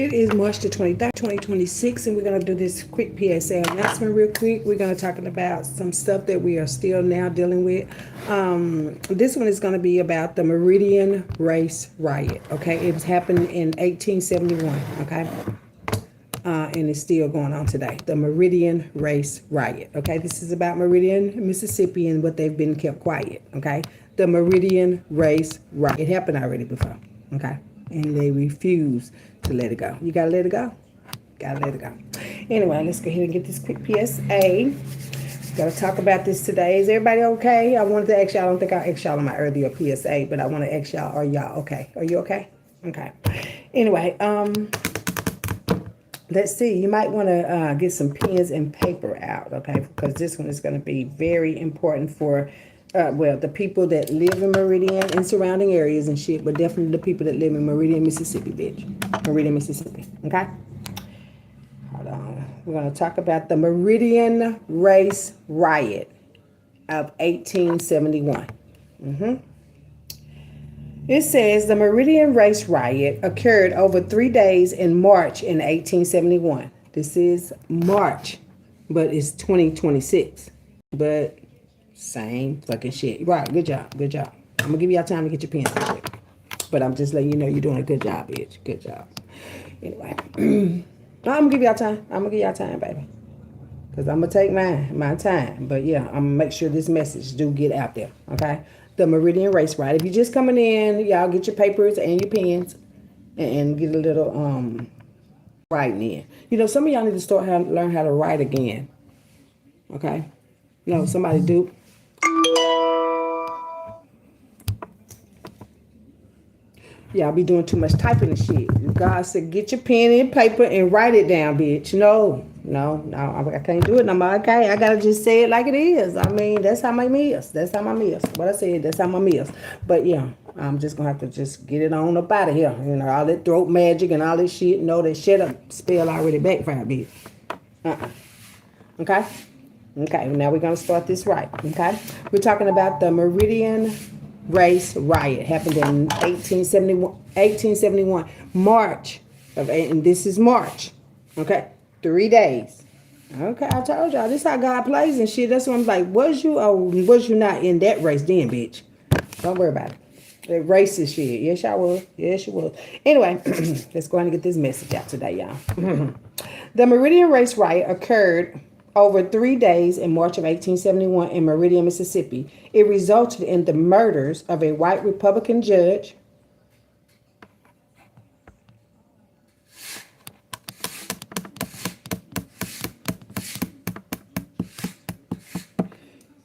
It is March the 23rd, 2026, and we're going to do this quick PSA announcement real quick. We're going to talk about some stuff that we are still now dealing with. This one is going to be about the Meridian Race Riot, okay? It was happened in 1871, okay? And it's still going on today. The Meridian Race Riot, okay? This is about Meridian, Mississippi, and what they've been kept quiet, okay? The Meridian Race Riot. It happened already before, okay? And they refuse to let it go. You gotta let it go. Gotta let it go. Anyway, let's go ahead and get this quick PSA. Gotta talk about this today. Is everybody okay? I wanted to ask y'all. I don't think I asked y'all on my earlier PSA, but I want to ask y'all, are y'all okay? Are you okay? Okay. Anyway, let's see. You might want to get some pens and paper out, okay? Because this one is going to be very important for the people that live in Meridian and surrounding areas and shit, but definitely the people that live in Meridian, Mississippi, bitch. Meridian, Mississippi, okay? Hold on. We're going to talk about the Meridian Race Riot of 1871. It says the Meridian Race Riot occurred over 3 days in March in 1871. This is March, but it's 2026. But same fucking shit. Right, good job, good job. I'm going to give y'all time to get your pens and shit. But I'm just letting you know you're doing a good job, bitch. Good job. Anyway, I'm going to give y'all time. I'm going to give y'all time, baby. Because I'm going to take my time. But yeah, I'm going to make sure this message do get out there, okay? The Meridian Race Riot. If you're just coming in, y'all get your papers and your pens and get a little writing in. You know, some of y'all need to learn how to write again, okay? You know, somebody do. Y'all be doing too much typing and shit. God said, get your pen and paper and write it down, bitch. No, I can't do it no more. Okay, I gotta just say it like it is. I mean, that's how my meals. That's how my meals. What I said, that's how my meals. But yeah, I'm just gonna have to just get it on up out of here. You know, all that throat magic and all this shit. No, that shit up spell already backfired, bitch. Okay? Okay, now we're gonna start this right. Okay? We're talking about the Meridian Race Riot. Happened in 1871. March and this is March. Okay? 3 days. Okay, I told y'all this how God plays and shit. That's why I'm like, was you or was you not in that race then, bitch? Don't worry about it. That racist shit. Yes, I was. Yes, you was. Anyway, let's go ahead and get this message out today, y'all. The Meridian Race Riot occurred over 3 days in March of 1871 in Meridian, Mississippi. It resulted in the murders of a white Republican judge,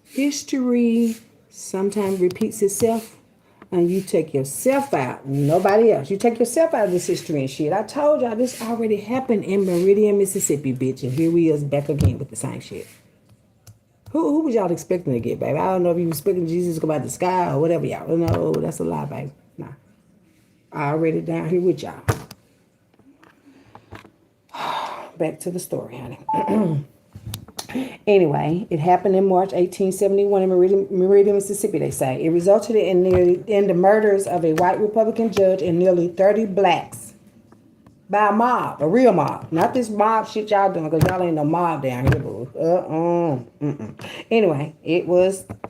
history sometimes repeats itself, and you take yourself out, nobody else. You take yourself out of this history and shit. I told y'all this already happened in Meridian, Mississippi, bitch, and here we is back again with the same shit. Who was y'all expecting to get, baby? I don't know if you were expecting Jesus to come out the sky or whatever, y'all. No, that's a lie, baby. Nah. I already down here with y'all. Back to the story, honey. Anyway, it happened in March 1871 in Meridian, Mississippi, they say. It resulted in the murders of a white Republican judge and nearly 30 blacks by a mob, a real mob. Not this mob shit y'all doing, because y'all ain't no mob down here, boo. Anyway, it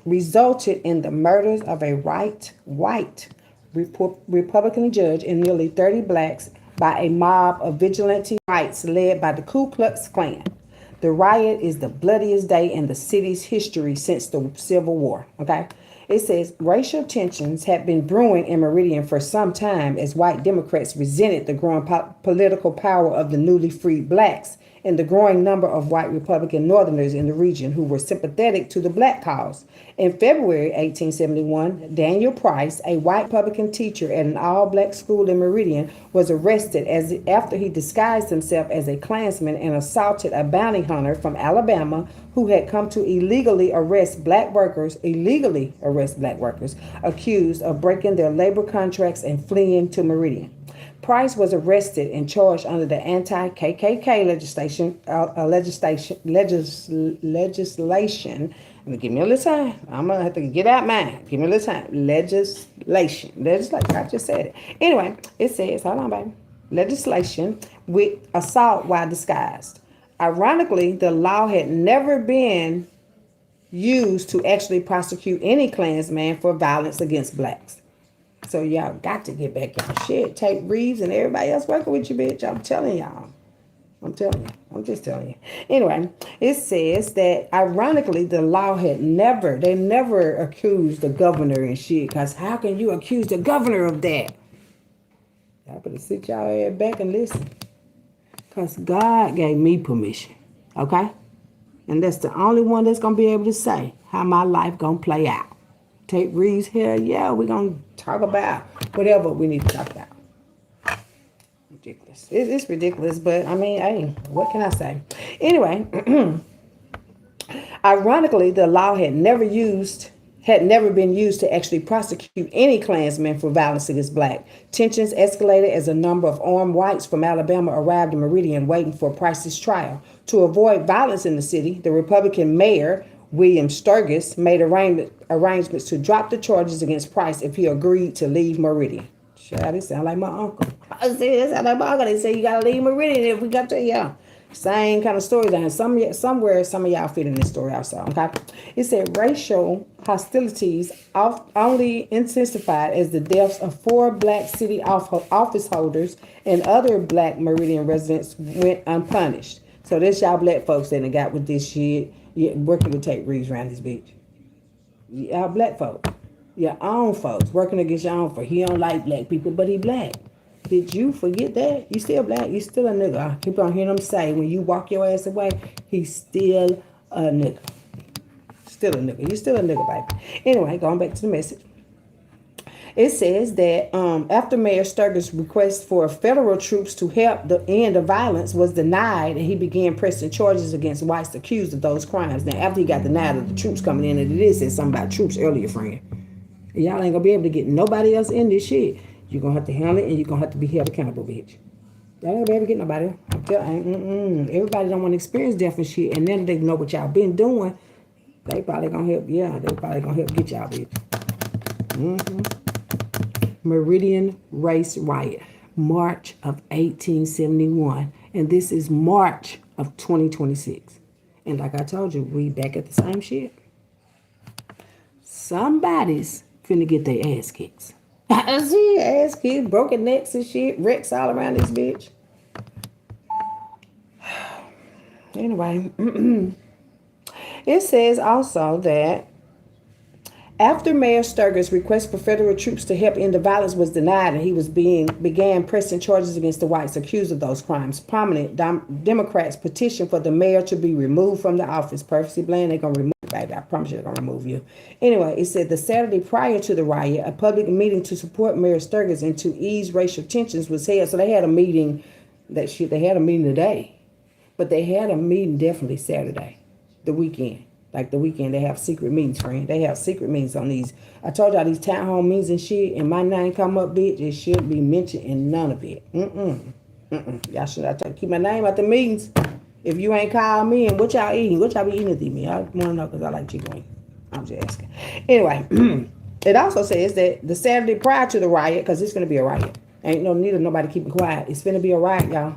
resulted in the murders of a white Republican judge and nearly 30 blacks by a mob of vigilante whites led by the Ku Klux Klan. The riot is the bloodiest day in the city's history since the Civil War, okay? It says racial tensions have been brewing in Meridian for some time as white Democrats resented the growing political power of the newly freed blacks and the growing number of white Republican Northerners in the region who were sympathetic to the black cause. In February 1871, Daniel Price, a white Republican teacher at an all-black school in Meridian, was arrested after he disguised himself as a Klansman and assaulted a bounty hunter from Alabama who had come to illegally arrest black workers, accused of breaking their labor contracts and fleeing to Meridian. Price was arrested and charged under the anti-KKK legislation. Give me a little time. I'm going to have to get out mine. Give me a little time. Legislation. I just said it. Anyway, it says, hold on, baby. legislation with assault while disguised. Ironically, the law had never been used to actually prosecute any Klansman for violence against blacks. So y'all got to get back on shit. Tate Reeves and everybody else working with you, bitch. I'm telling y'all. I'm telling you. I'm just telling you. Anyway, it says that ironically, the law they never accused the governor and shit. Because how can you accuse the governor of that? Y'all better sit y'all head back and listen. Because God gave me permission. Okay? And that's the only one that's going to be able to say how my life going to play out. Tate Reeves here, yeah, we're going to talk about whatever we need to talk about. Ridiculous. It's ridiculous, but I mean, hey, what can I say? Anyway, ironically, the law had never been used to actually prosecute any Klansmen for violence against black. Tensions escalated as a number of armed whites from Alabama arrived in Meridian waiting for Price's trial. To avoid violence in the city, the Republican mayor, William Sturgis, made arrangements to drop the charges against Price if he agreed to leave Meridian. Child, this sound like my uncle. I said, this sound like my uncle. They say you gotta leave Meridian if we got to, yeah. Same kind of stories. And somewhere, some of y'all fit in this story also, okay? It said racial hostilities only intensified as the deaths of 4 black city office holders and other black Meridian residents went unpunished. So this y'all black folks that got with this shit, working with Tate Reeves around this bitch. Y'all black folks. Your own folks working against your own folks. He don't like black people, but he black. Did you forget that? You still black. You still a nigga. I keep on hearing them say when you walk your ass away, he's still a nigga. Still a nigga. You still a nigga, baby. Anyway, going back to the message. It says that after Mayor Sturgis' request for federal troops to help end the violence was denied, and he began pressing charges against whites accused of those crimes. Now, after he got denied of the troops coming in, and it did say something about troops earlier, friend. Y'all ain't gonna be able to get nobody else in this shit. You're gonna have to handle it, and you're gonna have to be held accountable, bitch. Y'all ain't gonna be able to get nobody. I'm telling everybody don't want to experience death and shit, and then they know what y'all been doing. They probably gonna help. Yeah, they probably gonna help get y'all, bitch. Meridian Race Riot, March of 1871, and this is March of 2026. And like I told you, we back at the same shit. Somebody's finna get their ass kicked. I see ass kicked, broken necks and shit, wrecks all around this bitch. Anyway, it says also that after Mayor Sturgis' request for federal troops to help end the violence was denied, and he began pressing charges against the whites accused of those crimes, prominent Democrats petitioned for the mayor to be removed from the office. Purposely Bland, they're gonna remove you, baby. I promise you they're gonna remove you. Anyway, it said the Saturday prior to the riot, a public meeting to support Mayor Sturgis and to ease racial tensions was held. So they had a meeting they had a meeting today, but they had a meeting definitely Saturday, the weekend. Like the weekend, they have secret meetings, friend. They have secret meetings on these. I told y'all these town hall meetings and shit, and my name come up, bitch. It should be mentioned in none of it. Y'all should have to keep my name at the meetings. If you ain't called me, and what y'all eating? What y'all be eating at the meeting? I want to know because I like chicken wings. I'm just asking. Anyway, it also says that the Saturday prior to the riot, because it's going to be a riot. Ain't no need of nobody keeping quiet. It's going to be a riot, y'all.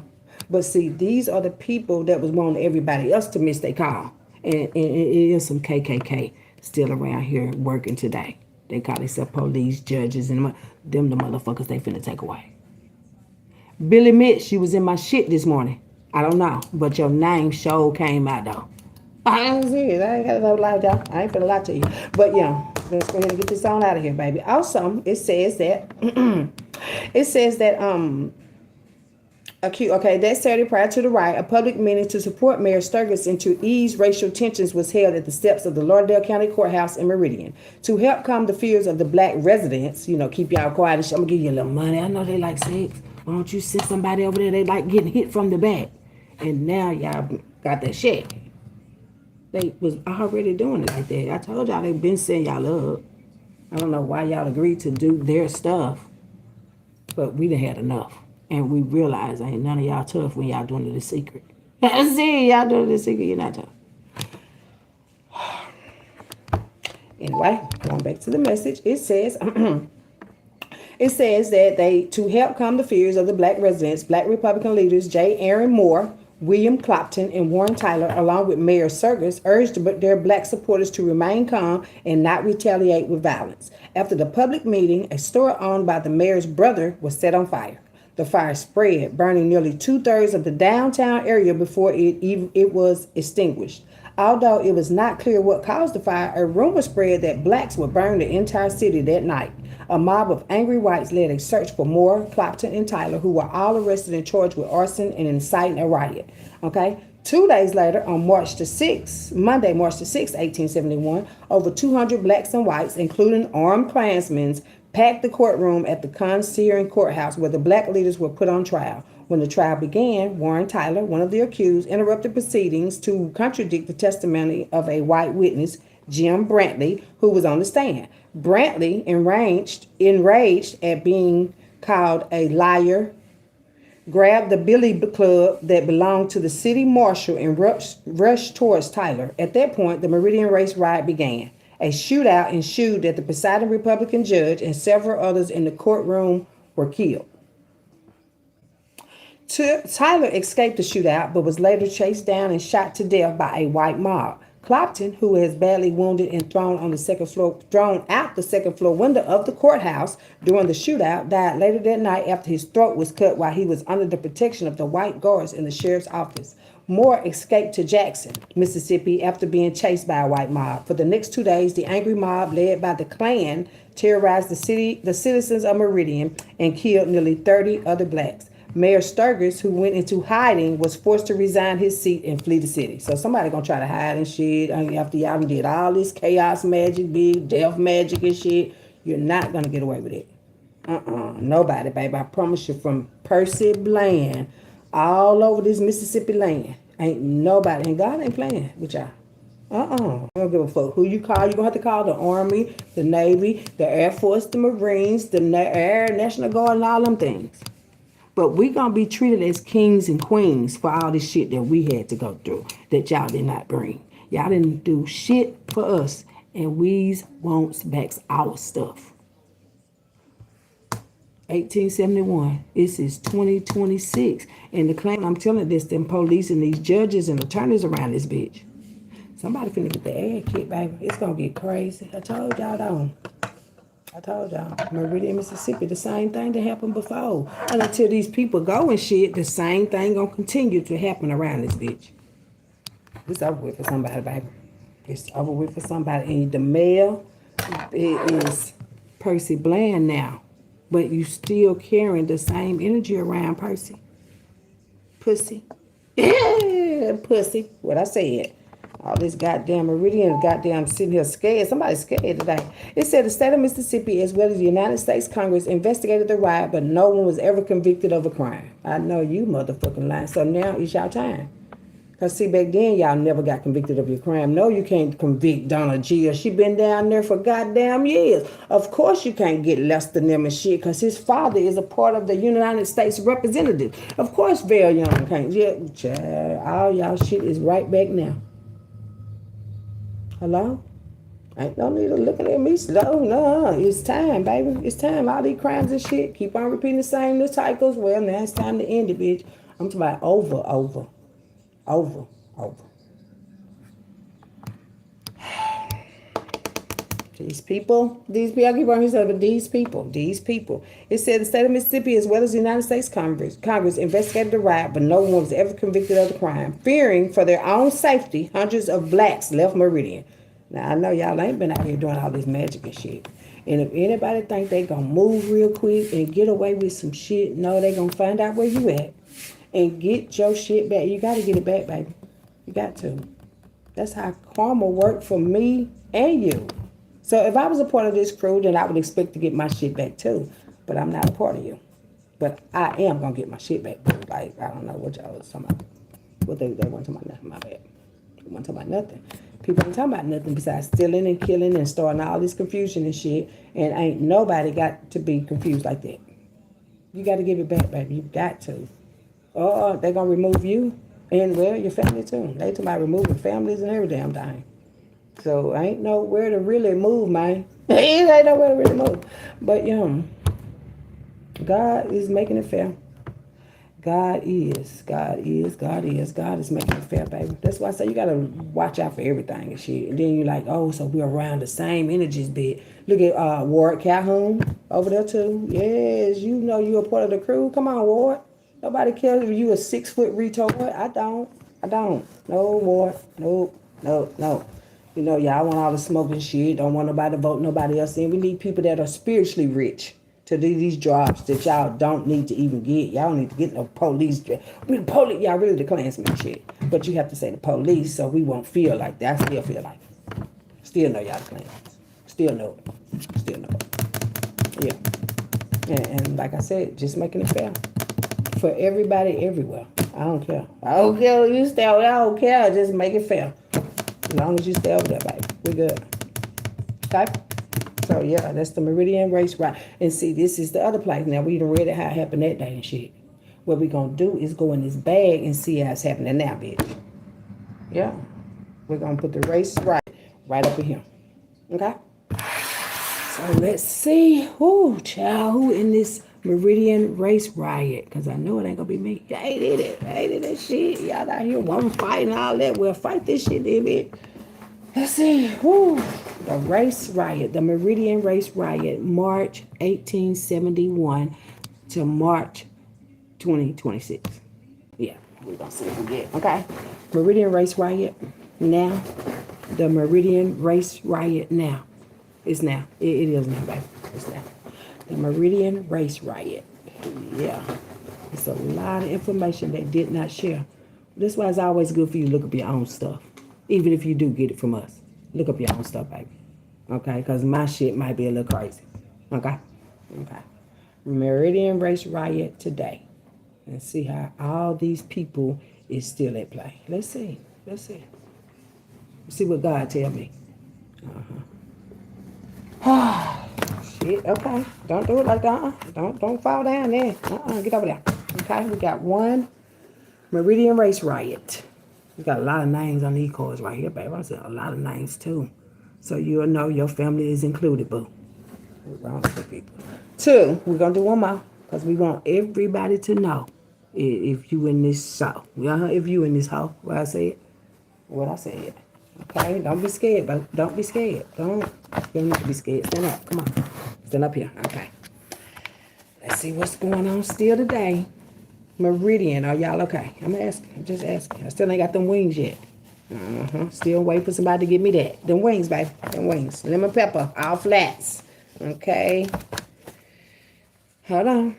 But see, these are the people that was wanting everybody else to miss their call. And it is some KKK still around here working today. They call themselves police, judges, and them the motherfuckers they finna take away. Billy Mitch, you was in my shit this morning. I don't know, but your name sure came out though. I don't see it. I ain't got no lie, y'all. I ain't finna lie to you. But yeah, let's go ahead and get this on out of here, baby. Also, it says that that Saturday prior to the riot, a public meeting to support Mayor Sturgis and to ease racial tensions was held at the steps of the Lauderdale County Courthouse in Meridian. To help calm the fears of the black residents, keep y'all quiet and shit. I'm going to give you a little money. I know they like sex. Why don't you send somebody over there? They like getting hit from the back. And now y'all got that shit. They was already doing it like that. I told y'all they been setting y'all up. I don't know why y'all agreed to do their stuff. But we done had enough. And we realize ain't none of y'all tough when y'all doing it in secret. See, y'all doing it in secret, you're not tough. Anyway, going back to the message, it says, It says that to help calm the fears of the black residents, black Republican leaders J. Aaron Moore, William Clopton, and Warren Tyler, along with Mayor Sergis, urged their black supporters to remain calm and not retaliate with violence. After the public meeting, a store owned by the mayor's brother was set on fire. The fire spread, burning nearly 2/3 of the downtown area before it was extinguished. Although it was not clear what caused the fire, a rumor spread that blacks would burn the entire city that night. A mob of angry whites led a search for Moore, Clopton, and Tyler, who were all arrested and charged with arson and inciting a riot. Okay? 2 days later, on Monday, March the 6th, 1871, over 200 blacks and whites, including armed Klansmen, packed the courtroom at the Concerin Courthouse where the black leaders were put on trial. When the trial began, Warren Tyler, one of the accused, interrupted proceedings to contradict the testimony of a white witness, Jim Brantley, who was on the stand. Brantley, enraged at being called a liar, grabbed the billy club that belonged to the city marshal and rushed towards Tyler. At that point, the Meridian race riot began. A shootout ensued that the presiding Republican judge and several others in the courtroom were killed. Tyler escaped the shootout, but was later chased down and shot to death by a white mob. Clopton, who was badly wounded and thrown out the second floor window of the courthouse during the shootout, died later that night after his throat was cut while he was under the protection of the white guards in the sheriff's office. Moore escaped to Jackson, Mississippi, after being chased by a white mob. For the next 2 days, the angry mob, led by the Klan, terrorized the citizens of Meridian, and killed nearly 30 other blacks. Mayor Sturgis, who went into hiding, was forced to resign his seat and flee the city. So somebody gonna try to hide and shit. After y'all did all this chaos magic, big death magic and shit, you're not gonna get away with it. Nobody, baby. I promise you, from Percy Bland all over this Mississippi land, ain't nobody, and God ain't playing with y'all. I don't give a fuck who you call. You're gonna have to call the Army, the Navy, the Air Force, the Marines, the Air National Guard, and all them things. But we gonna be treated as kings and queens for all this shit that we had to go through that y'all did not bring. Y'all didn't do shit for us, and we's wants back our stuff. 1871. This is 2026, and the claim I'm telling this, them police and these judges and attorneys around this bitch. Somebody finna get the ass kicked, baby. It's gonna get crazy. I told y'all, don't. I told y'all, Meridian, Mississippi, the same thing that happened before. And until these people go and shit, the same thing gonna continue to happen around this bitch. It's over with for somebody, baby. It's over with for somebody. And the mayor is Percy Bland now. But you still carrying the same energy around Percy. Pussy. Pussy. What I said. All this goddamn Meridian, goddamn sitting here scared. Somebody's scared today. It said the state of Mississippi, as well as the United States Congress, investigated the riot, but no one was ever convicted of a crime. I know you motherfucking lying. So now it's y'all time. Because see, back then, y'all never got convicted of your crime. No, you can't convict Donna Gill. She been down there for goddamn years. Of course you can't get less than them and shit, because his father is a part of the United States representative. Of course Val Young can't. Yeah, child, all y'all shit is right back now. Hello? Ain't no need of looking at me slow. No, it's time, baby. It's time. All these crimes and shit keep on repeating the same little cycles. Well, now it's time to end it, bitch. I'm talking about over. These people, I keep on saying, but these people. It said the state of Mississippi, as well as the United States Congress investigated the riot, but no one was ever convicted of the crime. Fearing for their own safety, hundreds of blacks left Meridian. Now, I know y'all ain't been out here doing all this magic and shit. And if anybody think they gonna move real quick and get away with some shit, no, they gonna find out where you at and get your shit back. You gotta get it back, baby. You got to. That's how karma worked for me and you. So if I was a part of this crew, then I would expect to get my shit back too. But I'm not a part of you. But I am going to get my shit back. Like, I don't know what y'all was talking about. What they weren't talking about nothing, my bad. They weren't talking about nothing. People ain't talking about nothing besides stealing and killing and starting all this confusion and shit. And ain't nobody got to be confused like that. You got to give it back, baby. You got to. Or they're going to remove you and, well, your family too. They talking about removing families and every damn thing. So ain't nowhere to really move, man. It ain't nowhere to really move. But God is making it fair. God is. God is. God is. God is making it fair, baby. That's why I say you gotta watch out for everything and shit. And then you're like, oh, so we're around the same energies, bit. Look at Ward Calhoun over there too. Yes, you know you're a part of the crew. Come on, Ward. Nobody cares if you a 6 foot retard. I don't. I don't. No, Ward. Nope. No. No. You know, y'all want all the smoking shit. Don't want nobody to vote nobody else in. We need people that are spiritually rich to do these jobs that y'all don't need to even get. Y'all don't need to get no police. We the police. Y'all really the Klansman shit. But you have to say the police so we won't feel like that. I still feel like it. Still know y'all the Klansmen. Still know it. Still know it. Yeah. And like I said, just making it fair. For everybody everywhere. I don't care. I don't care. You stay over there. I don't care. Just make it fair. As long as you stay over there, baby. We good. Okay? So, yeah, that's the Meridian Race Right. And see, this is the other place. Now, we done read it how it happened that day and shit. What we going to do is go in this bag and see how it's happening now, bitch. Yeah. We're going to put the race right up in here. Okay? So, let's see. Child, who in this Meridian Race Riot? Because I know it ain't going to be me. I hated it. I hated that shit. Y'all out here one fighting all that. We'll fight this shit, then, bitch. Let's see. The Race Riot, the Meridian Race Riot, March 1871 to March 2026. Yeah, we're going to see if we get. Okay. Meridian Race Riot now. The Meridian Race Riot now. It's now. It is now, baby. It's now. The Meridian Race Riot. Yeah. It's a lot of information they did not share. That's why it's always good for you to look up your own stuff. Even if you do get it from us. Look up your own stuff, baby. Okay? Because my shit might be a little crazy. Okay? Okay. Meridian Race Riot today. And see how all these people is still at play. Let's see. Let's see. Let's see what God tell me. Shit. Okay. Don't do it like that. Don't fall down there. Get over there. Okay? We got one Meridian Race Riot. We got a lot of names on these cards right here, baby. I said a lot of names, too. So you'll know your family is included, boo. Two, we're going to do one more. Because we want everybody to know if you in this show. If you in this hoe. What I said. Okay? Don't be scared, boo. Don't be scared. You don't need to be scared. Stand up. Come on. Stand up here. Okay. Let's see what's going on still today. Meridian, are y'all okay? I'm asking. I'm just asking. I still ain't got them wings yet. Still waiting for somebody to give me that. Them wings, baby. Them wings. Lemon pepper. All flats. Okay. Hold on.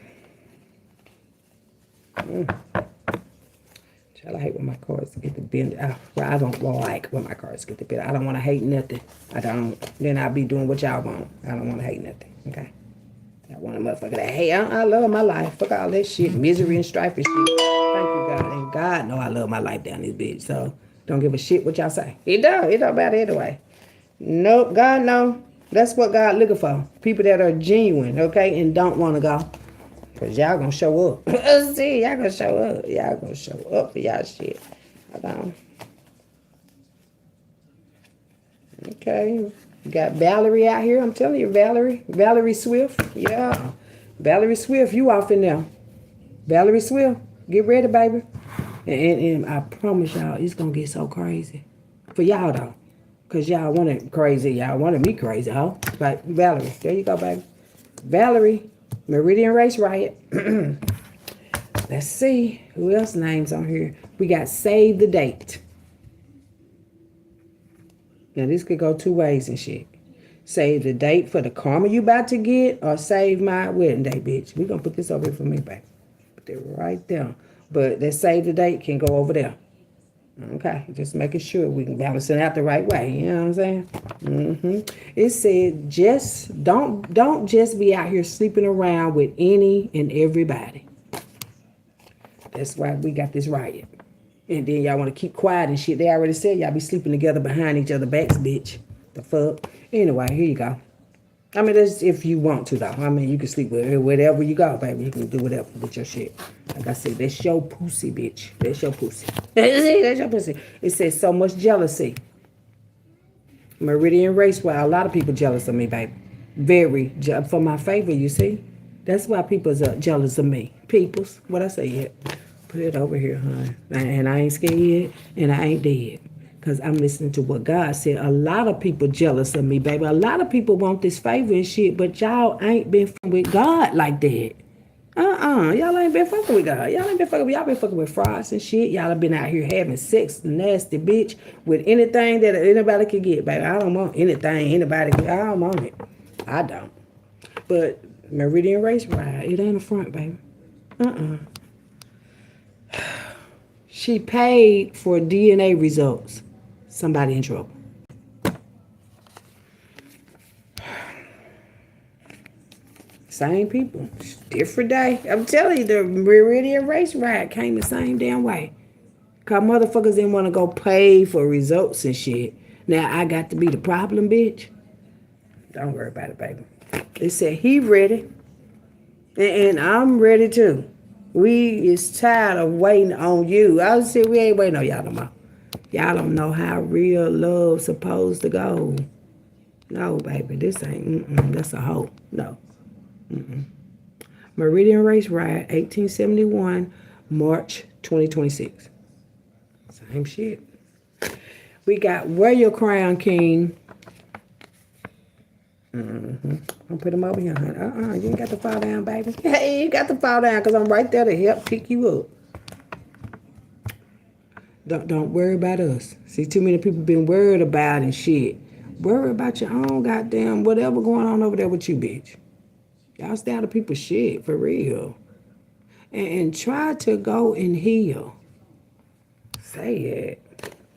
Child, I hate when my cards get the bend. I don't like when my cards get the bend. I don't want to hate nothing. I don't. Then I'll be doing what y'all want. I don't want to hate nothing. Okay. I want a motherfucker that, hey, I love my life. Fuck all that shit. Misery and strife and shit. Thank you, God. And God know I love my life down this bitch. So don't give a shit what y'all say. It don't. It don't matter anyway. Nope. God know. That's what God looking for. People that are genuine, okay, and don't want to go. Because y'all going to show up. See, y'all going to show up. Y'all going to show up for y'all shit. Hold on. Okay. You got Valerie out here. I'm telling you, Valerie. Valerie Swift. Yeah. Valerie Swift, you off in there. Valerie Swift, get ready, baby. And I promise y'all, it's going to get so crazy. For y'all, though. Because y'all want it crazy. Y'all wanted me crazy, huh? But Valerie, there you go, baby. Valerie, Meridian Race Riot. Let's see. Who else names on here? We got Save the Date. Now, this could go two ways and shit. Save the date for the karma you about to get, or save my wedding day, bitch. We're going to put this over here for me, baby. Put it right there. But that save the date can go over there. Okay, just making sure we can balance it out the right way. You know what I'm saying? It said, just don't just be out here sleeping around with any and everybody. That's why we got this riot. And then y'all want to keep quiet and shit. They already said y'all be sleeping together behind each other's backs, bitch. The fuck? Anyway, here you go. I mean, that's if you want to, though. I mean, you can sleep with wherever you go, baby. You can do whatever with your shit. Like I said, that's your pussy, bitch. That's your pussy. That's your pussy. It says so much jealousy. Meridian Race, well, a lot of people jealous of me, baby. Very. For my favor, you see? That's why people's jealous of me. People's, what I say yet? Put it over here, hon. And I ain't scared and I ain't dead. Because I'm listening to what God said. A lot of people jealous of me, baby. A lot of people want this favor and shit, but y'all ain't been with God like that. Y'all ain't been fucking with God. Y'all ain't been fucking with, y'all been fucking with frauds and shit. Y'all have been out here having sex, nasty bitch, with anything that anybody can get, baby. I don't want anything anybody can. I don't want it. I don't. But Meridian Race Ride, it ain't a front, baby. She paid for DNA results. Somebody in trouble. Same people. Different day. I'm telling you, the Meridian Race Ride came the same damn way. Cause motherfuckers didn't want to go pay for results and shit. Now I got to be the problem, bitch. Don't worry about it, baby. They said he ready. And I'm ready too. We is tired of waiting on you. I said we ain't waiting on y'all no more. Y'all don't know how real love's supposed to go. No, baby, this ain't. That's a hoe. No. Meridian Race Ride, 1871, March 2026. Same shit. We got Wear Your Crown, King. I'll put him over here, honey. You ain't got to fall down, baby. Hey, you got to fall down because I'm right there to help pick you up. Don't worry about us. See, too many people been worried about and shit. Worry about your own goddamn whatever going on over there with you, bitch. Y'all stay out of people's shit, for real. And try to go and heal. Say it.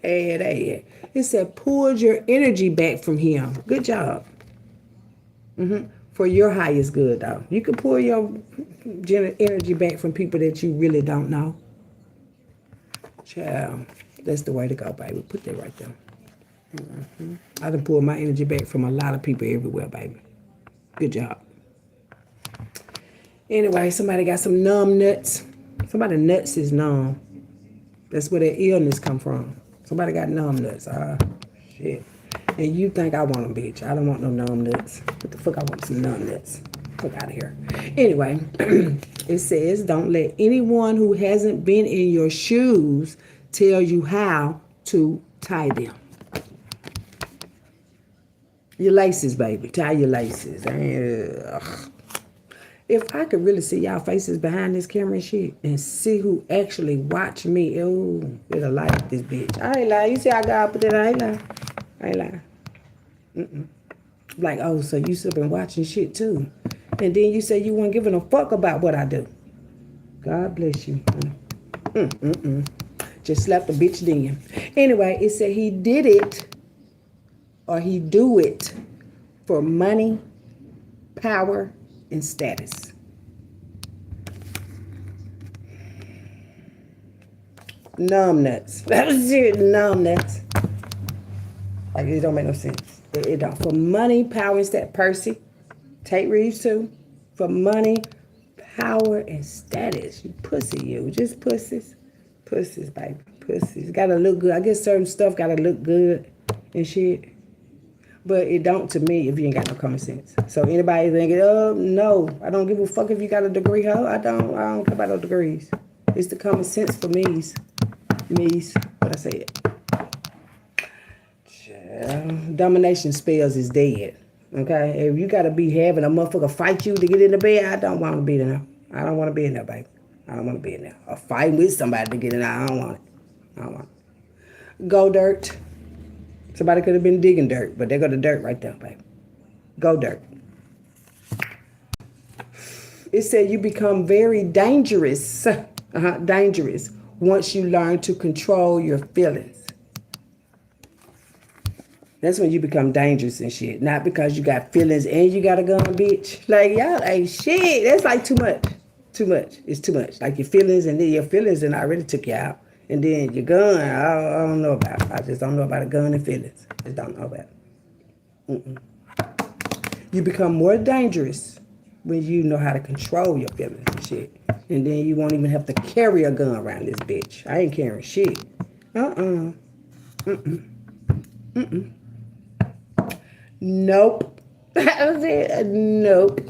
Hey. It said, pull your energy back from him. Good job. For your highest good, though. You can pull your energy back from people that you really don't know. Child, that's the way to go, baby. Put that right there. I done pulled my energy back from a lot of people everywhere, baby. Good job. Anyway, somebody got some numb nuts. Somebody nuts is numb. That's where their illness come from. Somebody got numb nuts. Shit. And you think I want them, bitch. I don't want no numb nuts. What the fuck I want some numb nuts? Fuck out of here. Anyway, it says, don't let anyone who hasn't been in your shoes tell you how to tie them. Your laces, baby. Tie your laces. If I could really see y'all faces behind this camera and shit and see who actually watch me, it'll like this bitch. I ain't lying. You see how God put that? I ain't lying. Like, oh, so you still been watching shit too. And then you say you weren't giving a fuck about what I do. God bless you. Just slapped the bitch then. Anyway, it said he did it or he do it for money, power, and status. Numb nuts. That was it, numb nuts. Like, it don't make no sense. It don't. For money, power, and status. Percy, Tate Reeves too. For money, power, and status. You pussy, you. Just pussies. Pussies, baby. Pussies. Gotta look good. I guess certain stuff gotta look good and shit. But it don't to me if you ain't got no common sense. So anybody thinking, oh, no, I don't give a fuck if you got a degree, ho. I don't care about no degrees. It's the common sense for me's. What I said. Domination spells is dead. Okay? If you got to be having a motherfucker fight you to get in the bed, I don't want to be in there. I don't want to be in there, baby. I don't want to be in there. Or fight with somebody to get in there. I don't want it. Go dirt. Somebody could have been digging dirt, but they got the dirt right there, baby. Go dirt. It said you become very dangerous. Dangerous once you learn to control your feelings. That's when you become dangerous and shit. Not because you got feelings and you got a gun, bitch. Like, y'all ain't shit. That's like too much. Too much. It's too much. Like your feelings and then your feelings and I already took you out. And then your gun, I don't know about it. I just don't know about a gun and feelings. Just don't know about it. You become more dangerous when you know how to control your feelings and shit. And then you won't even have to carry a gun around this bitch. I ain't carrying shit. Nope. I said nope.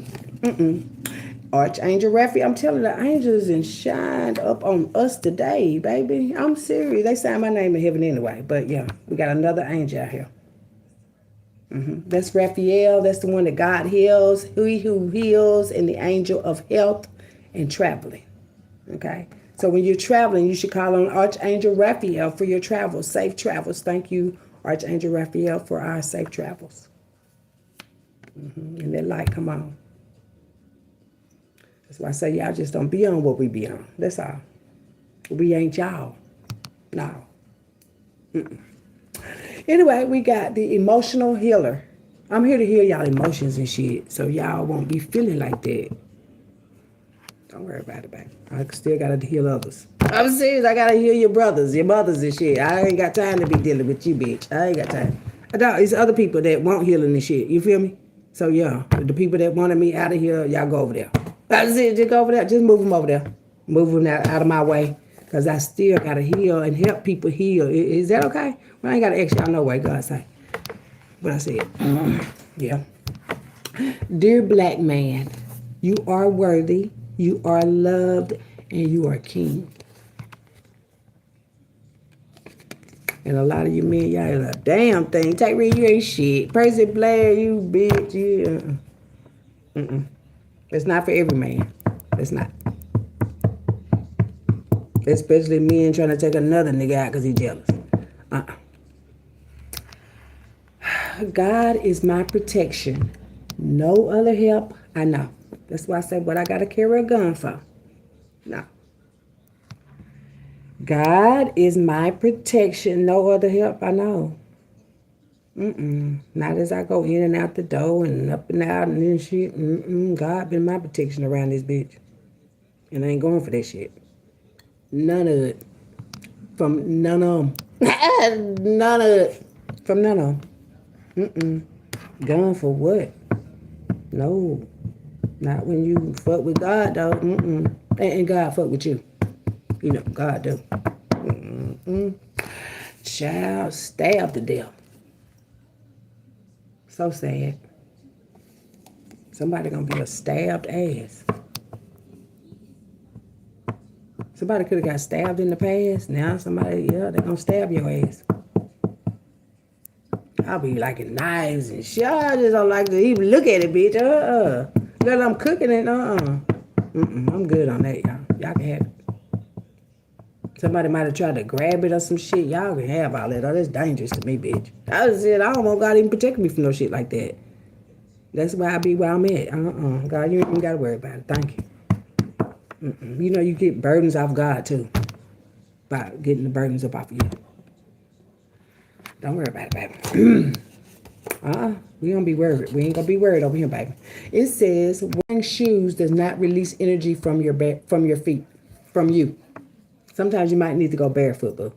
Archangel Raphael, I'm telling the angels and shined up on us today, baby. I'm serious. They signed my name in heaven anyway. But yeah, we got another angel out here. That's Raphael. That's the one that God heals, he who heals, and the angel of health and traveling. Okay? So when you're traveling, you should call on Archangel Raphael for your travels, safe travels. Thank you, Archangel Raphael, for our safe travels. And that light come on. That's why I say y'all just don't be on what we be on. That's all. We ain't y'all. No. Anyway, we got the emotional healer. I'm here to heal y'all emotions and shit, so y'all won't be feeling like that. Don't worry about it, baby. I still gotta heal others. I'm serious. I gotta heal your brothers, your mothers and shit. I ain't got time to be dealing with you, bitch. I ain't got time. It's other people that want healing and shit. You feel me? So yeah, the people that wanted me out of here, y'all go over there. I said, just go over there. Just move them over there. Move them out of my way. Because I still got to heal and help people heal. Is that okay? Well, I ain't got to ask y'all no way, God say. But I said, yeah. Dear black man, you are worthy, you are loved, and you are king. And a lot of you men, y'all are a damn thing. Take Reed, you ain't shit. Percy Blair, you bitch. You. It's not for every man. It's not. Especially men trying to take another nigga out because he jealous. God is my protection. No other help I know. That's why I say what I got to carry a gun for. No. God is my protection. No other help I know. Not as I go in and out the door and up and out and then shit. God been my protection around this bitch. And I ain't going for that shit. None of it. From none of them. None of it. From none of them. Gun for what? No. Not when you fuck with God, though. And God fuck with you. You know, God do. Child, stabbed to death. So sad. Somebody gonna be a stabbed ass. Somebody could have got stabbed in the past. Now somebody, yeah, they gonna stab your ass. I'll be liking knives and shit. I just don't like to even look at it, bitch. Girl, I'm cooking it. I'm good on that, y'all. Y'all can have it. Somebody might have tried to grab it or some shit. Y'all can have all that. Oh, that's dangerous to me, bitch. I just said, I don't want God even protect me from no shit like that. That's why I be where I'm at. God, you ain't even got to worry about it. Thank you. You know, you get burdens off God, too. By getting the burdens up off of you. Don't worry about it, baby. We don't be worried. We ain't gonna be worried over here, baby. It says, wearing shoes does not release energy from your feet, from you. Sometimes you might need to go barefoot, boo.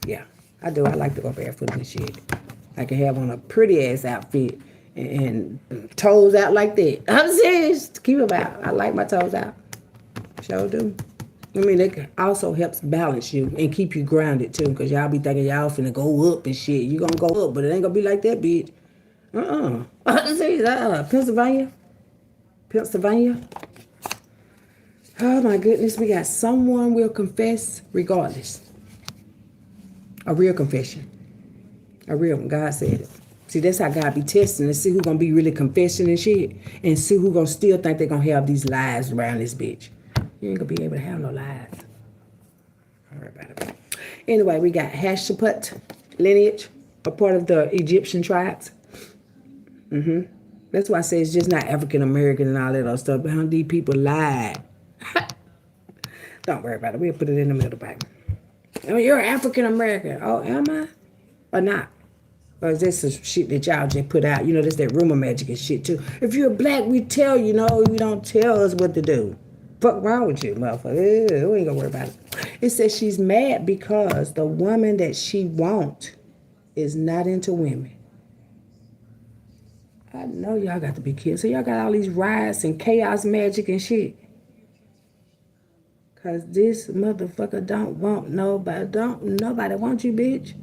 Yeah, I do. I like to go barefoot and shit. I can have on a pretty ass outfit and toes out like that. I'm serious. Keep them out. I like my toes out. Sure do. I mean, it also helps balance you and keep you grounded too, because y'all be thinking y'all finna go up and shit. You gonna go up, but it ain't gonna be like that, bitch. Pennsylvania. Oh my goodness, we got someone will confess regardless. A real confession. A real one. God said it. See, that's how God be testing to see who gonna be really confessing and shit, and see who gonna still think they gonna have these lies around this bitch. You ain't gonna be able to have no lies. Don't worry about it. Anyway, we got Hashaput lineage, a part of the Egyptian tribes. That's why I say it's just not African American and all that other stuff. But how these people lied. Don't worry about it. We'll put it in the middle, baby. Oh, you're African American. Oh, am I? Or not? Or is this some shit that y'all just put out? You know, there's that rumor magic and shit too. If you're black, we tell you. No, you don't tell us what to do. Fuck wrong with you, motherfucker? We ain't gonna worry about it. It says she's mad because the woman that she wants is not into women. I know y'all got to be kidding. So y'all got all these riots and chaos magic and shit. Cause this motherfucker don't want nobody. Nobody want you, bitch.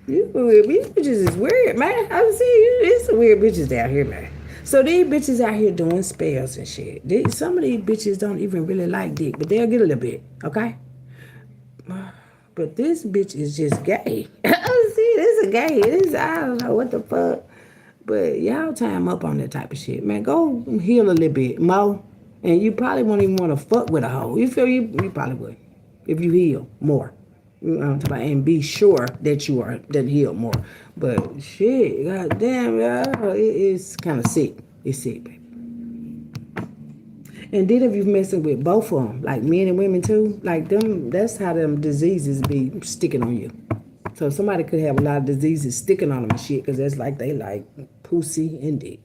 You bitches is weird, man. I see you. It's some weird bitches down here, man. So these bitches out here doing spells and shit. Some of these bitches don't even really like dick, but they'll get a little bit, okay? But this bitch is just gay. See, this is gay. I don't know what the fuck. But y'all time up on that type of shit. Man, go heal a little bit more. And you probably won't even want to fuck with a hoe. You feel you probably would. If you heal more. And be sure that you are that healed more. But shit, goddamn, it's kind of sick. It's sick, baby. And then if you're messing with both of them, like men and women too, like them, that's how them diseases be sticking on you. So somebody could have a lot of diseases sticking on them and shit, because that's like they like pussy and dick.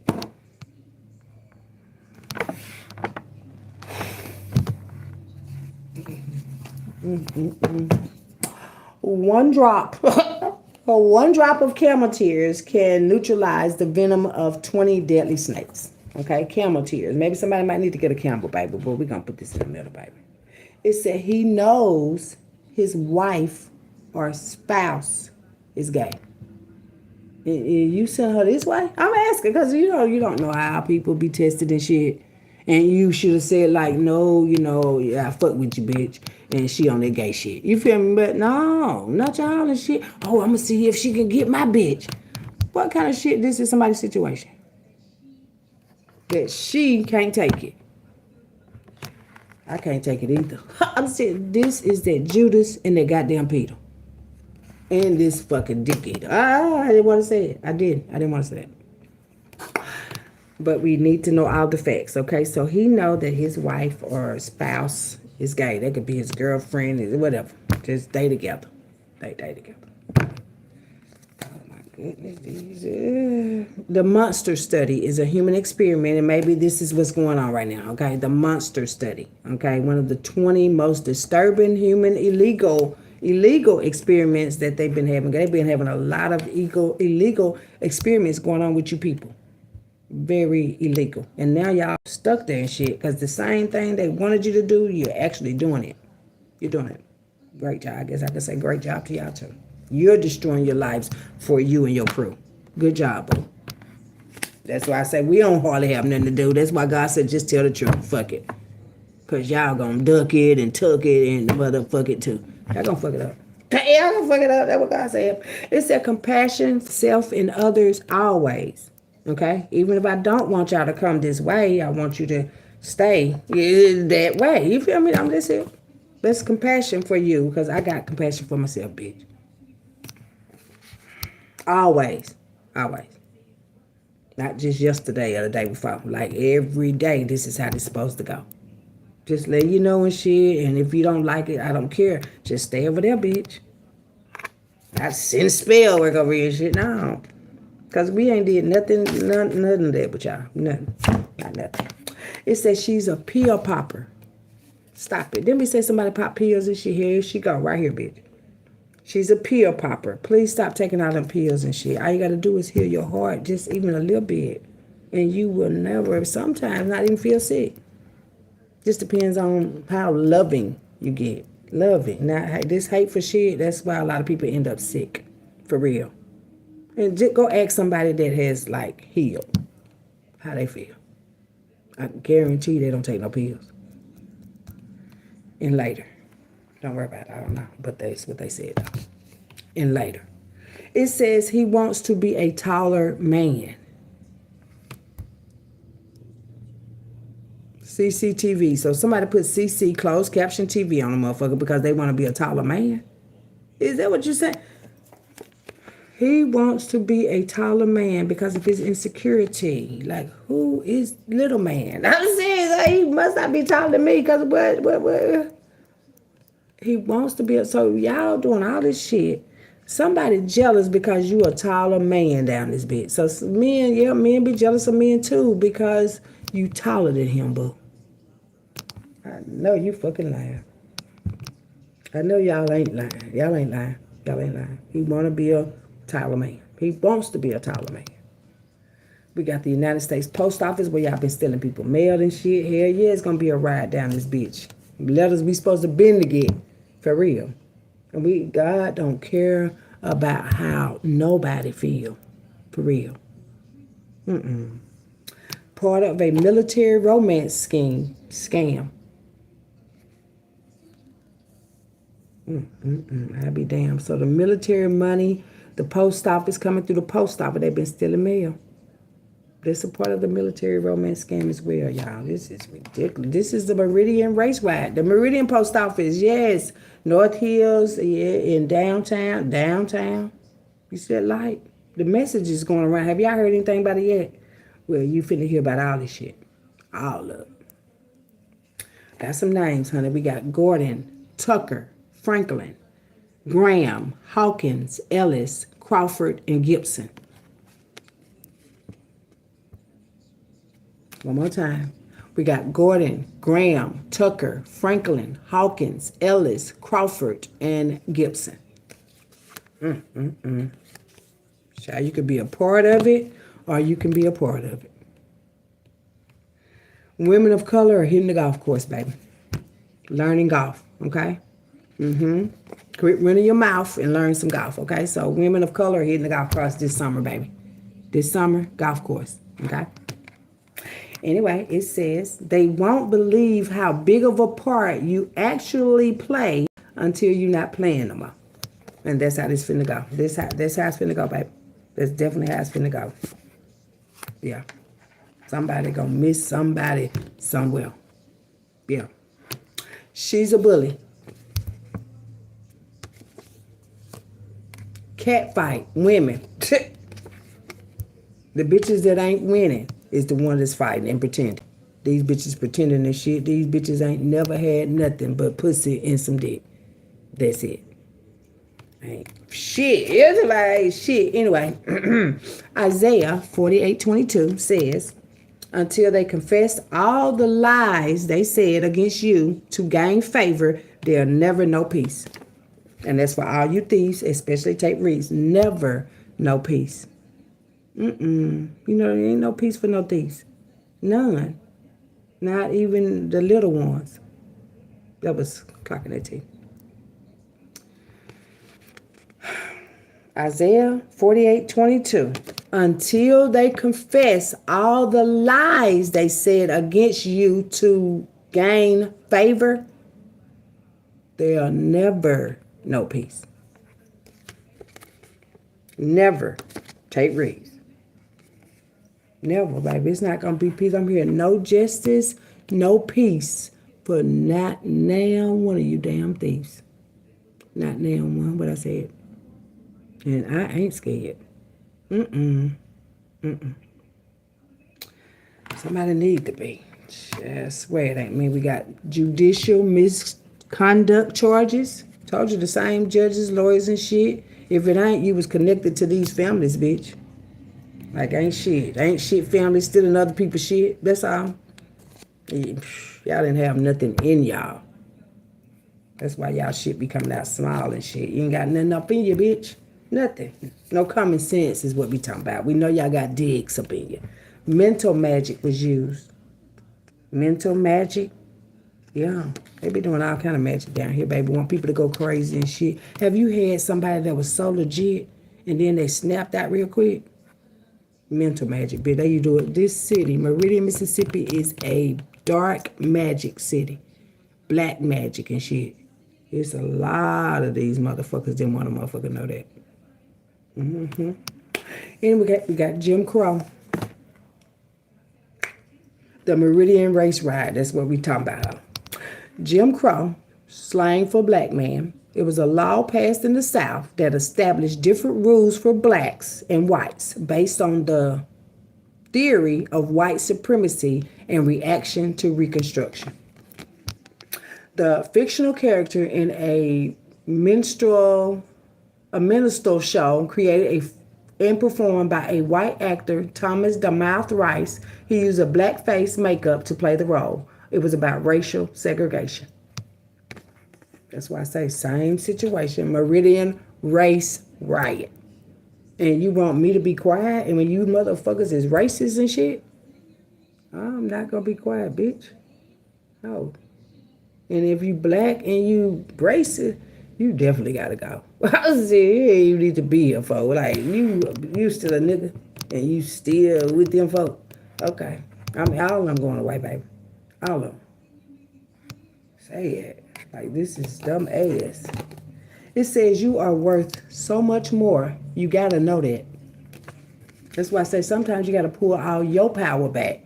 One drop of camel tears can neutralize the venom of 20 deadly snakes. Okay, camel tears. Maybe somebody might need to get a camel, baby, but we're going to put this in the middle, baby. It said he knows his wife or spouse is gay. You sent her this way? I'm asking because, you don't know how people be tested and shit. And you should have said, like, no, I fuck with you, bitch. And she on that gay shit. You feel me? But no, not y'all and shit. Oh, I'm going to see if she can get my bitch. What kind of shit? This is somebody's situation that she can't take it. I can't take it either. I'm saying this is that Judas and that goddamn Peter. And this fucking dick eater. I didn't want to say it. I didn't want to say it. But we need to know all the facts, okay? So he know that his wife or spouse is gay. That could be his girlfriend, whatever. Just stay together. Stay together. Oh my goodness. The monster study is a human experiment, and maybe this is what's going on right now, okay? The monster study, okay? One of the 20 most disturbing human illegal experiments that they've been having. They've been having a lot of illegal experiments going on with you people. Very illegal. And now y'all stuck there and shit because the same thing they wanted you to do, you're actually doing it. You're doing it. Great job. I guess I can say great job to y'all too. You're destroying your lives for you and your crew. Good job, boo. That's why I say we don't hardly have nothing to do. That's why God said just tell the truth. Fuck it. Because y'all gonna duck it and tuck it and motherfuck it too. Y'all gonna fuck it up. Y'all gonna fuck it up. That's what God said. It said compassion, self, and others always. Okay? Even if I don't want y'all to come this way, I want you to stay that way. You feel me? I'm just here. That's compassion for you because I got compassion for myself, bitch. Always. Always. Not just yesterday or the day before. Like every day, this is how it's supposed to go. Just let you know and shit. And if you don't like it, I don't care. Just stay over there, bitch. Not send spell work over here and shit. No. Because we ain't did nothing of that with y'all. Nothing. Not nothing. It says she's a pill popper. Stop it. Then we say somebody pop pills and shit. Here she go. Right here, bitch. She's a pill popper. Please stop taking all them pills and shit. All you got to do is heal your heart just even a little bit. And you will never, sometimes, not even feel sick. Just depends on how loving you get. Loving. Now, this hateful shit, that's why a lot of people end up sick. For real. And just go ask somebody that has, like, healed. How they feel. I guarantee they don't take no pills. And later. Don't worry about it. I don't know. But that's what they said. And later. It says he wants to be a taller man. CCTV. So somebody put CC, closed caption TV on the motherfucker because they want to be a taller man. Is that what you're saying? He wants to be a taller man because of his insecurity. Like, who is little man? I'm saying like, he must not be taller than me because what? He wants to be. So y'all doing all this shit. Somebody jealous because you a taller man down this bitch. So men be jealous of men too because you taller than him, boo. I know you fucking lying. I know y'all ain't lying. Y'all ain't lying. He want to be a taller man. He wants to be a taller man. We got the United States Post Office where y'all been stealing people mail and shit. Hell yeah, it's going to be a ride down this bitch. Letters we supposed to been to get. For real. And God don't care about how nobody feel. For real. part of a military romance scam. I'll be damned. So the military money, the post office coming through the post office, they've been stealing mail. This is a part of the military romance scam as well, y'all. This is ridiculous. This is the Meridian Race Ride. The Meridian Post Office, yes. North Hills, yeah, in downtown. You see that light? The message is going around. Have y'all heard anything about it yet? Well, you finna hear about all this shit. All of it. Got some names, honey. We got Gordon, Tucker, Franklin, Graham, Hawkins, Ellis, Crawford, and Gibson. One more time. We got Gordon, Graham, Tucker, Franklin, Hawkins, Ellis, Crawford, and Gibson. Child, you could be a part of it, or you can be a part of it. Women of color are hitting the golf course, baby. Learning golf, okay? Quit running your mouth and learn some golf, okay? So women of color are hitting the golf course this summer, baby. This summer, golf course, okay? Anyway, it says, they won't believe how big of a part you actually play until you're not playing no more. And that's how this finna go. That's how it's finna go, baby. That's definitely how it's finna go. Yeah. Somebody gonna miss somebody somewhere. Yeah. She's a bully. Catfight women. The bitches that ain't winning is the one that's fighting and pretending. These bitches pretending and shit. These bitches ain't never had nothing but pussy and some dick. That's it. Ain't shit. It's like shit. Anyway, Isaiah 48:22 says, until they confess all the lies they said against you to gain favor, there'll never know peace. And that's for all you thieves, especially Tate Reeves. Never no peace. You know, there ain't no peace for no thieves. None. Not even the little ones. That was clocking their teeth. Isaiah 48:22. Until they confess all the lies they said against you to gain favor, there'll never no peace. Never. Tate Reeves. Never, baby. It's not going to be peace. I'm hearing no justice, no peace for not now one of you damn thieves. Not now one, but I said. And I ain't scared. Somebody need to be. I swear it ain't me. We got judicial misconduct charges. Told you the same judges, lawyers, and shit. If it ain't, you was connected to these families, bitch. Like, ain't shit. Ain't shit family stealing other people's shit. That's all. Y'all didn't have nothing in y'all. That's why y'all shit be coming out small and shit. You ain't got nothing up in you, bitch. Nothing. No common sense is what we talking about. We know y'all got digs up in you. Mental magic was used. Mental magic. Yeah. They be doing all kind of magic down here, baby. Want people to go crazy and shit. Have you had somebody that was so legit and then they snapped out real quick? Mental magic, bitch. There you do it. This city, Meridian, Mississippi, is a dark magic city. Black magic and shit. It's a lot of these motherfuckers didn't want a motherfucker know that. And we got Jim Crow. The Meridian Race Ride. That's what we talking about. Jim Crow, slang for black man. It was a law passed in the South that established different rules for blacks and whites based on the theory of white supremacy and reaction to Reconstruction. The fictional character in a minstrel show created and performed by a white actor, Thomas DeMouth Rice. He used a blackface makeup to play the role. It was about racial segregation. That's why I say same situation, Meridian Race Riot. And you want me to be quiet? And when you motherfuckers is racist and shit, I'm not going to be quiet, bitch. No. And if you black and you racist, you definitely got to go. I say, you need to be here, folks. Like, you still a nigga and you still with them folk. Okay. I mean, all of them going away, baby. All of them. Say it. Like, this is dumb ass. It says you are worth so much more. You got to know that. That's why I say sometimes you got to pull all your power back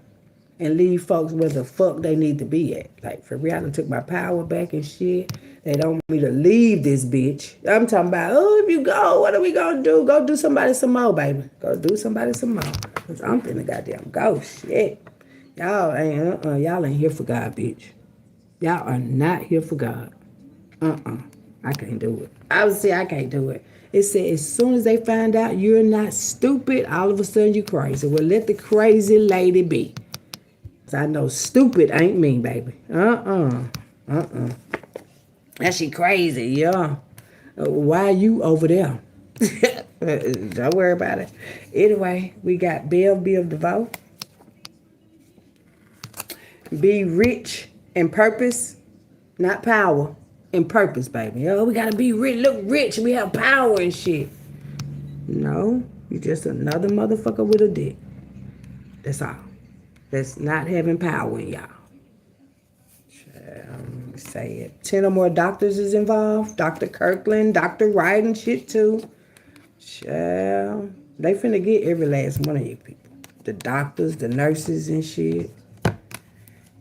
and leave folks where the fuck they need to be at. Like, for real, I done took my power back and shit. They don't want me to leave this bitch. I'm talking about, oh, if you go, what are we going to do? Go do somebody some more, baby. Go do somebody some more. Because I'm finna goddamn go. Shit. Y'all ain't here for God, bitch. Y'all are not here for God. I can't do it. I would say I can't do it. It said as soon as they find out you're not stupid, all of a sudden you crazy. Well, let the crazy lady be. Cause I know stupid ain't me, baby. That she crazy, yeah. Why are you over there? Don't worry about it. Anyway, we got Bill DeVoe. Be rich in purpose, not power. In purpose, baby. Oh, we gotta be rich. Look rich. We have power and shit. No, you just another motherfucker with a dick. That's all. That's not having power in y'all. Say it. 10 or more doctors is involved. Dr. Kirkland, Dr. Wright and shit too. Child. They finna get every last one of you people. The doctors, the nurses and shit.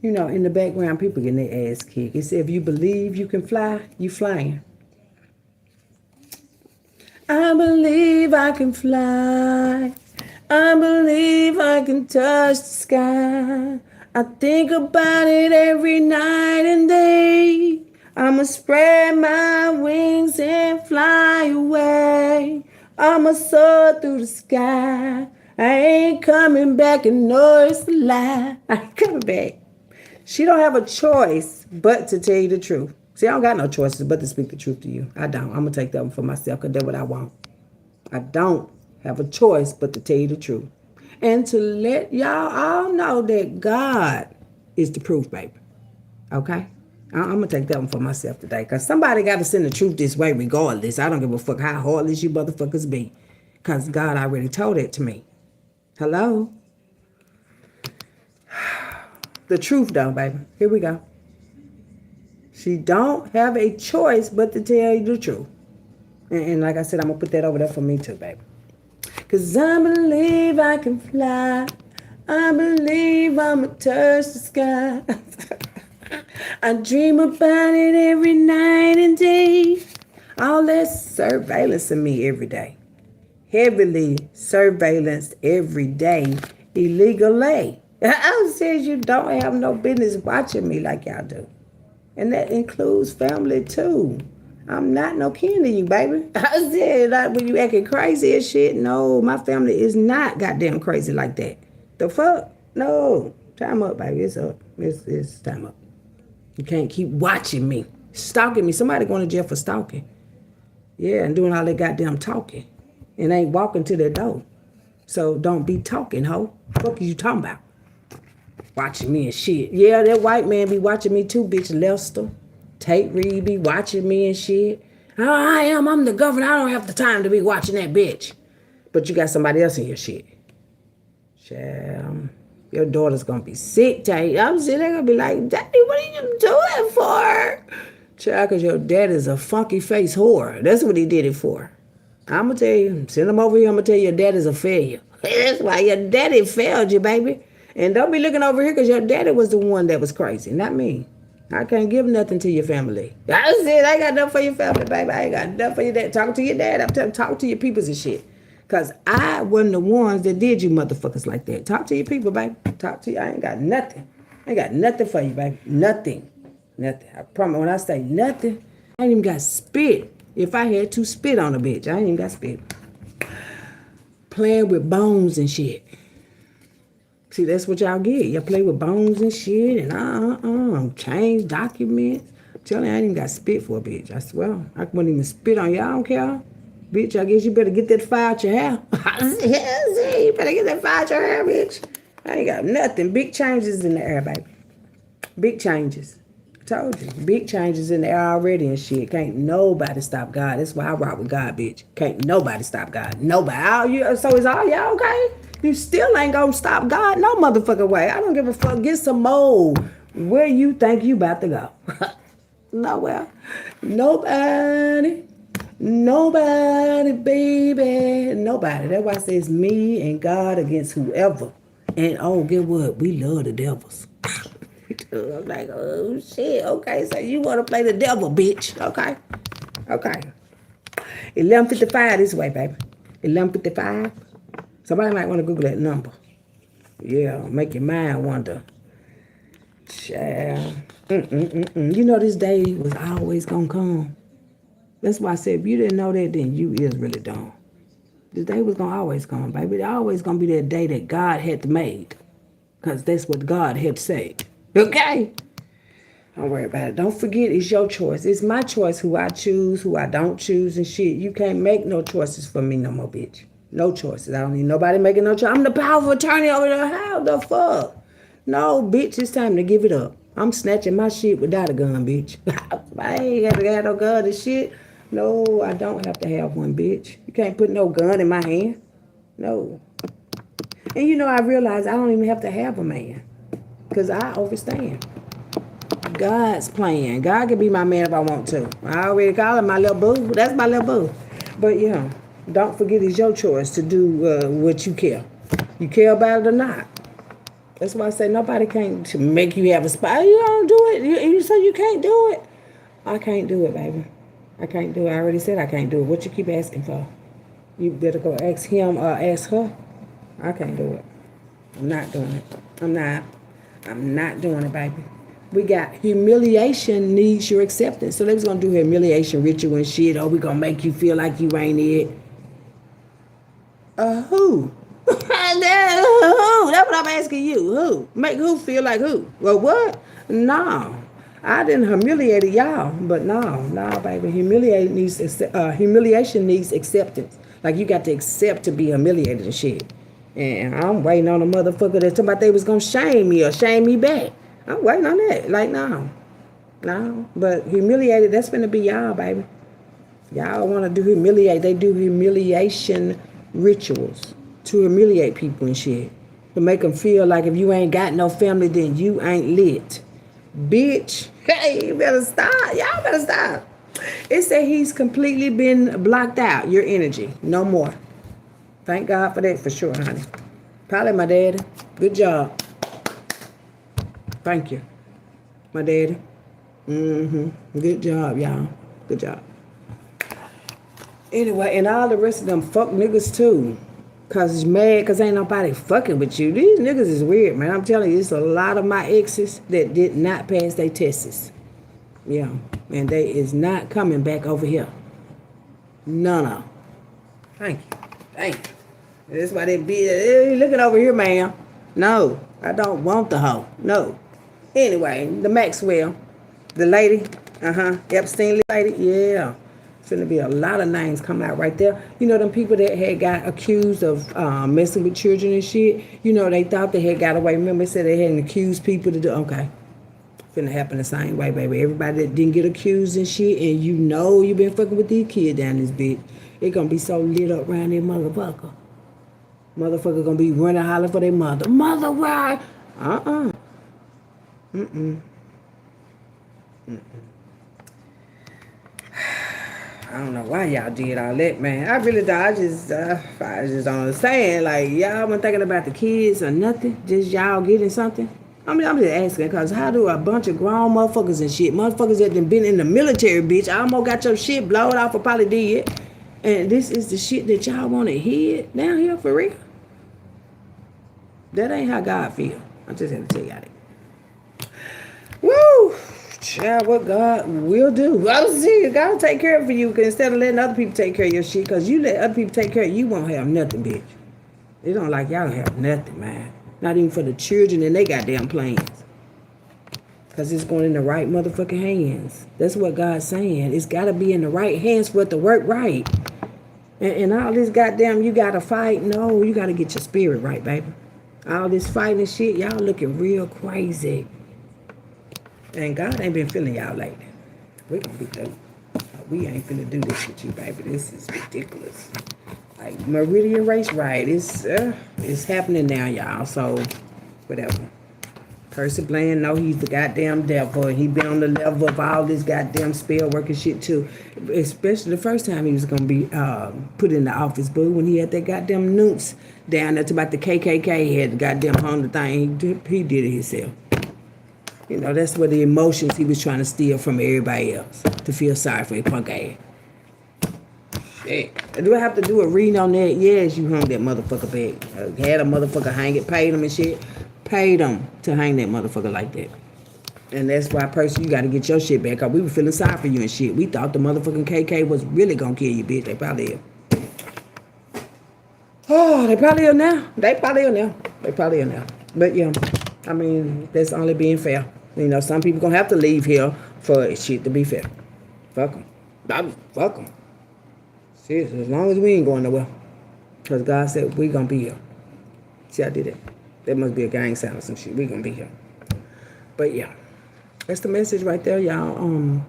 You know, in the background, people getting their ass kicked. It said, if you believe you can fly, you flying. I believe I can fly. I believe I can touch the sky. I think about it every night and day. I'ma spread my wings and fly away. I'ma soar through the sky. I ain't coming back and know it's a lie. I ain't coming back. She don't have a choice but to tell you the truth. See, I don't got no choices but to speak the truth to you. I don't. I'm going to take that one for myself because that's what I want. I don't have a choice but to tell you the truth. And to let y'all all know that God is the proof, baby. Okay? I'm going to take that one for myself today because somebody got to send the truth this way regardless. I don't give a fuck how heartless you motherfuckers be because God already told it to me. Hello? The truth, though, baby. Here we go. She don't have a choice but to tell you the truth. And like I said, I'm going to put that over there for me too, baby. Because I believe I can fly. I believe I'm going to touch the sky. I dream about it every night and day. All that surveillance of me every day. Heavily surveillanced every day. Illegally. I said you don't have no business watching me like y'all do. And that includes family too. I'm not no kin to you, baby. I said like when you acting crazy and shit, no, my family is not goddamn crazy like that. The fuck? No. Time up, baby. It's up. It's time up. You can't keep watching me. Stalking me. Somebody going to jail for stalking. Yeah, and doing all that goddamn talking. And ain't walking to their door. So don't be talking, ho. What are you talking about? Watching me and shit. Yeah, that white man be watching me too, bitch. Lester. Tate Reed be watching me and shit. Oh, I'm the governor. I don't have the time to be watching that bitch. But you got somebody else in your shit. Child, your daughter's gonna be sick, Tate. I'm sitting there gonna be like, Daddy, what are you doing for? Child, because your dad is a funky face whore. That's what he did it for. I'm gonna tell you, send him over here. I'm gonna tell you your dad is a failure. That's why your daddy failed you, baby. And don't be looking over here because your daddy was the one that was crazy, not me. I can't give nothing to your family. I said I ain't got nothing for your family, baby. I ain't got nothing for your dad. Talk to your dad. I'm telling talk to your peoples and shit. Because I wasn't the ones that did you motherfuckers like that. Talk to your people, baby. Talk to you. I ain't got nothing. I ain't got nothing for you, baby. Nothing. Nothing. I promise when I say nothing, I ain't even got spit. If I had to spit on a bitch, I ain't even got spit. Playing with bones and shit. See, that's what y'all get. Y'all play with bones and shit and change documents. I'm telling you, I ain't even got spit for a bitch. I swear. I wouldn't even spit on y'all. I don't care. Bitch, I guess you better get that fire out your hair. Yeah, you better get that fire out your hair, bitch. I ain't got nothing. Big changes in the air, baby. Big changes. Told you. Big changes in there already and shit. Can't nobody stop God. That's why I rock with God, bitch. Can't nobody stop God. Nobody. So is all y'all okay? You still ain't gonna stop God no motherfucking way. I don't give a fuck. Get some more. Where you think you about to go? Nowhere. Nobody. Nobody, baby. Nobody. That's why I say it's me and God against whoever. And oh, get what? We love the devils. I'm like, oh shit. Okay, so you want to play the devil, bitch? Okay, okay. 11:55 this way, baby. 11:55. Somebody might want to Google that number. Yeah, make your mind wonder. Child. You know this day was always gonna come. That's why I said if you didn't know that, then you is really dumb. This day was gonna always come, baby. It's always gonna be that day that God had made, cause that's what God had said. Okay. Don't worry about it. Don't forget, it's your choice. It's my choice who I choose, who I don't choose, and shit. You can't make no choices for me no more, bitch. No choices. I don't need nobody making no choice. I'm the powerful attorney over there. How the fuck? No, bitch, it's time to give it up. I'm snatching my shit without a gun, bitch. I ain't got to have no gun and shit. No, I don't have to have one, bitch. You can't put no gun in my hand. No. And you know, I realize I don't even have to have a man, because I overstand. God's plan. God can be my man if I want to. I already call him my little boo. That's my little boo. But yeah, don't forget it's your choice to do what you care. You care about it or not. That's why I say nobody can't make you have a spot. You don't do it. You say you can't do it. I can't do it, baby. I can't do it. I already said I can't do it. What you keep asking for? You better go ask him or ask her. I can't do it. I'm not doing it. I'm not doing it, baby. We got humiliation needs your acceptance. So they was going to do humiliation ritual and shit. Oh, we going to make you feel like you ain't it. Who? Who? That's what I'm asking you. Who? Make who feel like who? Well, what? No. I didn't humiliate y'all. But no, baby. Humiliation needs acceptance. Like you got to accept to be humiliated and shit. And I'm waiting on a motherfucker that talking about they was going to shame me or shame me back. I'm waiting on that. Like, no. But humiliated, that's finna be y'all, baby. Y'all want to do humiliate. They do humiliation rituals to humiliate people and shit. To make them feel like if you ain't got no family, then you ain't lit. Bitch. Hey, you better stop. Y'all better stop. It said he's completely been blocked out. Your energy. No more. Thank God for that for sure, honey. Probably my daddy. Good job. Thank you, my daddy. Good job, y'all. Good job. Anyway, and all the rest of them fuck niggas too. Cause it's mad cause ain't nobody fucking with you. These niggas is weird, man. I'm telling you, it's a lot of my exes that did not pass their tests. Yeah. And they is not coming back over here. No. Thank you. That's why they be looking over here, ma'am. No, I don't want the hoe. No. Anyway, the Maxwell, the lady, Epstein lady, yeah. It's going to be a lot of names coming out right there. You know them people that had got accused of messing with children and shit? You know, they thought they had got away. Remember, they said they hadn't accused people to do, okay. Finna happen the same way, baby. Everybody that didn't get accused and shit, and you know you been fucking with these kids down this bitch, it going to be so lit up around there, motherfucker. Motherfucker going to be running hollering for their mother. Mother, why? I don't know why y'all did all that, man. I really don't. I just don't understand. Like, y'all weren't thinking about the kids or nothing. Just y'all getting something. I mean, I'm just asking, because how do a bunch of grown motherfuckers and shit, motherfuckers that done been in the military, bitch, I almost got your shit blowed off or probably did. And this is the shit that y'all want to hear down here for real? That ain't how God feel. I just had to tell y'all that. Woo! Child, what God will do. I was saying, God will take care of you instead of letting other people take care of your shit. Because you let other people take care of you, won't have nothing, bitch. They don't like y'all have nothing, man. Not even for the children and they goddamn plans. Because it's going in the right motherfucking hands. That's what God's saying. It's got to be in the right hands for it to work right. And all this goddamn, you got to fight. No, you got to get your spirit right, baby. All this fighting and shit, y'all looking real crazy. And God ain't been feeling y'all lately. We gonna be through. We ain't finna do this with you, baby. This is ridiculous. Like Meridian race right. It's happening now, y'all. So whatever. Percy Bland know he's the goddamn devil. He been on the level of all this goddamn spell working shit too. Especially the first time he was gonna be put in the office, but when he had that goddamn nukes down there to about the KKK, he had the goddamn hung the thing. He did it himself. You know, that's where the emotions he was trying to steal from everybody else to feel sorry for his punk ass. Shit. Do I have to do a reading on that? Yes, you hung that motherfucker back. Had a motherfucker hang it, paid him and shit. Paid him to hang that motherfucker like that. And that's why, Percy, you got to get your shit back up. We were feeling sorry for you and shit. We thought the motherfucking KK was really going to kill you, bitch. They probably is. Oh, they probably are now. They probably are now. But, yeah, I mean, that's only being fair. You know, some people going to have to leave here for shit to be fair. Fuck them. Fuck them. Seriously, as long as we ain't going nowhere. Because God said we going to be here. See, I did it. There must be a gang sign or some shit. We going to be here. But, yeah. That's the message right there, y'all.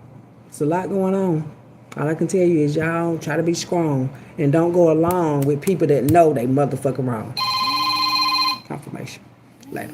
It's a lot going on. All I can tell you is y'all try to be strong and don't go along with people that know they motherfucking wrong. Confirmation. Later.